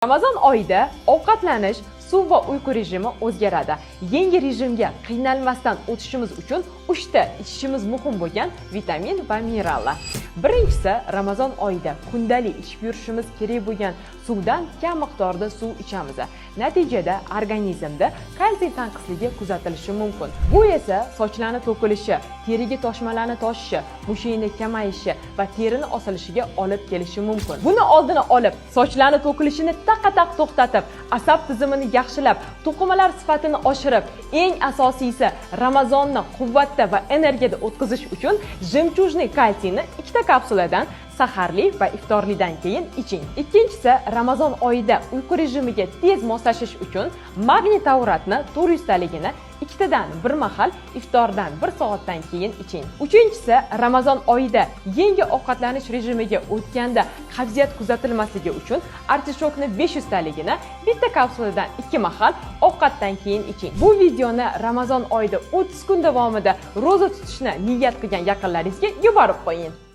Ramazon oyida ovqatlanish, suv va uyqu rejimi o'zgaradi. Yangi rejimga qiynalmasdan o'tishimiz uchun 3 ta ichishimiz muhim bo'lgan vitamin va minerallar. Birinchisi, Ramazon oyida kundalik ichib yurishimiz kerak bo'lgan suvdan kam miqdorda suv ichamiz. Natijada organizmda kalsiy tanqisligi kuzatilishi mumkin. Bu esa sochlarni to'kilishi, teriga toshmalarni toshishi, mushakni kamayishi va terining osilishiga olib kelishi mumkin. Buni oldini olib, sochlarni to'kilishini taqataq to'xtatib, asab tizimini yaxshilab, to'qimalar sifatini oshirib, eng asosiysi Ramazonni quvvatda va energiyada o'tkazish uchun jemchujniy kalsiyni 2 ta kapsuladan saharlik va iftorlikdan keyin iching. Ikkinchisi, Ramazon oyida uyqu rejimiga tez moslashish uchun magniy tauratni 400 taligini 2 tadan bir mahal iftordan 1 soatdan keyin iching. Uchinchisi, Ramazon oyida yangi ovqatlanish rejimiga o'tganda qabziyat kuzatilmasligi uchun artishokni 500 taligini bitta kapsuladan 2 mahal ovqatdan keyin iching. Bu videoni Ramazon oyida 30 kun davomida roza tutishni niyat qilgan yaqinlaringizga yuborib qo'ying.